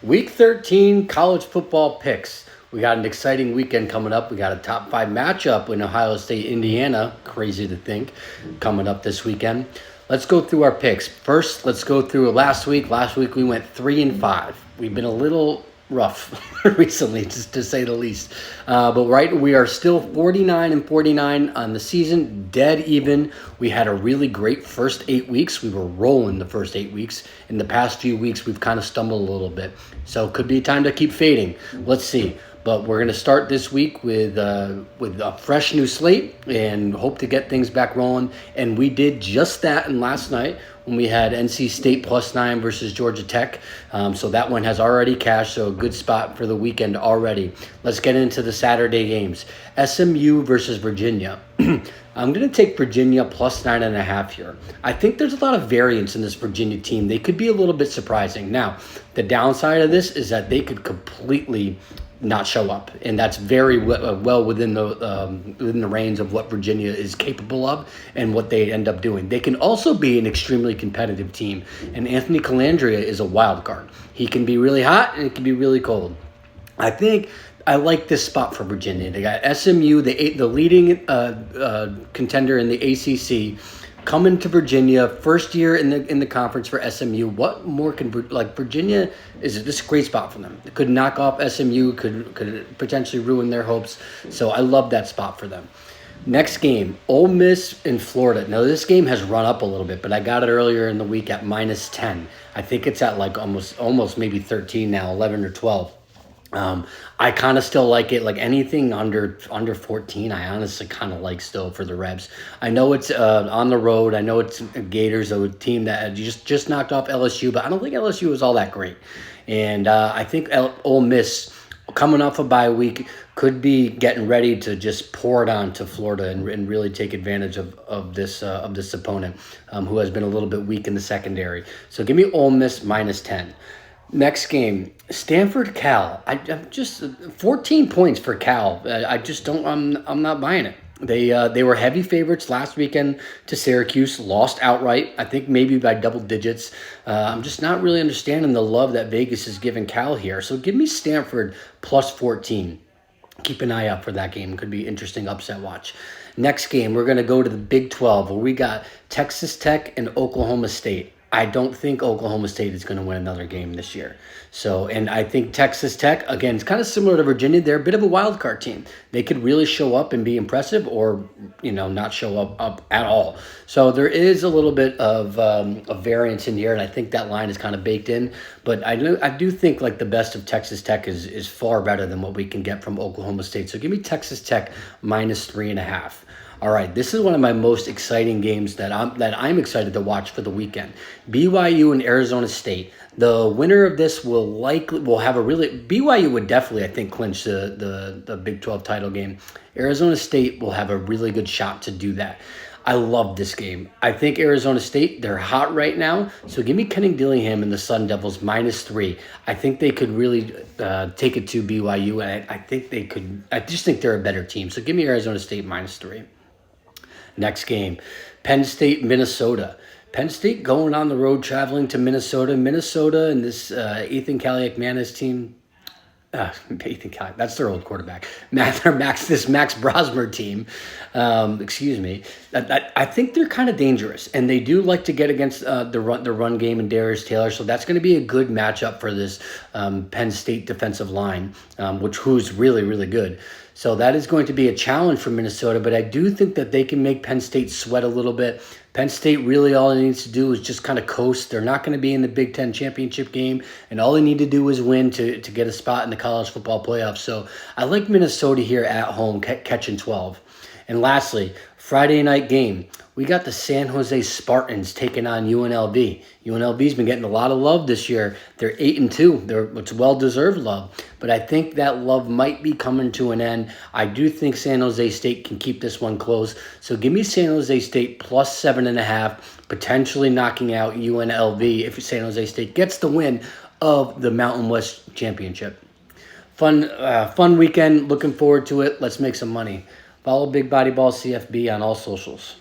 Week 13 college football picks. We got an exciting weekend coming up. We got a top 5 matchup in Ohio State, Indiana. Crazy to think, coming up this weekend. Let's go through our picks. First, let's go through last week. Last week we went 3-5. We've been a little rough recently, just to say the least. But we are still 49-49 on the season, dead even. We had a really great first 8 weeks. We were rolling the first 8 weeks. In the past few weeks, we've kind of stumbled a little bit. So it could be time to keep fading. Let's see. But we're going to start this week with a fresh new slate and hope to get things back rolling. And we did just that last night when we had NC State +9 versus Georgia Tech. So that one has already cashed, so a good spot for the weekend already. Let's get into the Saturday games. SMU versus Virginia. I'm going to take Virginia +9.5 here. I think there's a lot of variance in this Virginia team. They could be a little bit surprising. Now, the downside of this is that they could completely not show up, and that's very well within the range of what Virginia is capable of and what they end up doing. They can also be an extremely competitive team, and Anthony Calandria is a wild card. He can be really hot and it can be really cold. I think I like this spot for Virginia. They got SMU, the leading contender in the ACC, coming to Virginia, first year in the conference for SMU. What more can Virginia is this a great spot for them? It could knock off SMU, could potentially ruin their hopes. So I love that spot for them. Next game, Ole Miss in Florida. Now this game has run up a little bit, but I got it earlier in the week at -10. I think it's at like almost maybe 13 now, 11 or 12. I kind of still like it. Like anything under 14, I honestly kind of like still for the Rebs. I know it's on the road. I know it's Gators, a team that just knocked off LSU, but I don't think LSU was all that great. And I think Ole Miss, coming off a bye week, could be getting ready to just pour it on to Florida and really take advantage of this opponent who has been a little bit weak in the secondary. So give me Ole Miss -10. Next game, Stanford Cal. I'm just 14 points for Cal. I just don't. I'm not buying it. They were heavy favorites last weekend to Syracuse, lost outright. I think maybe by double digits. I'm just not really understanding the love that Vegas is giving Cal here. So give me Stanford +14. Keep an eye out for that game. Could be interesting upset watch. Next game, we're going to go to the Big 12 where we got Texas Tech and Oklahoma State. I don't think Oklahoma State is going to win another game this year. So, and I think Texas Tech, again, it's kind of similar to Virginia. They're a bit of a wild card team. They could really show up and be impressive or, not show up at all. So there is a little bit of variance in here, and I think that line is kind of baked in. But I do think like the best of Texas Tech is far better than what we can get from Oklahoma State. So give me Texas Tech -3.5. All right, this is one of my most exciting games that I'm excited to watch for the weekend. BYU and Arizona State. The winner of this will have a really BYU would definitely, I think, clinch the Big 12 title game. Arizona State will have a really good shot to do that. I love this game. I think Arizona State, they're hot right now. So give me Kenny Dillingham and the Sun Devils -3. I think they could really take it to BYU, and I think they could. I just think they're a better team. So give me Arizona State -3. Next game, Penn State, Minnesota. Penn State going on the road, traveling to Minnesota. Minnesota and this Ethan Kaliak-Manis team. Ethan Kaliak, that's their old quarterback. This Max Brosmer team. Excuse me. I think they're kind of dangerous, and they do like to get against the run game and Darius Taylor. So that's going to be a good matchup for this Penn State defensive line, who's really, really good. So that is going to be a challenge for Minnesota, but I do think that they can make Penn State sweat a little bit. Penn State, really all it needs to do is just kind of coast. They're not going to be in the Big Ten championship game, and all they need to do is win to get a spot in the college football playoffs. So I like Minnesota here at home, catching 12. And lastly, Friday night game. We got the San Jose Spartans taking on UNLV. UNLV's been getting a lot of love this year. They're 8-2. It's well-deserved love. But I think that love might be coming to an end. I do think San Jose State can keep this one close. So give me San Jose State +7.5, potentially knocking out UNLV if San Jose State gets the win of the Mountain West Championship. Fun weekend. Looking forward to it. Let's make some money. Follow Big Body Ball CFB on all socials.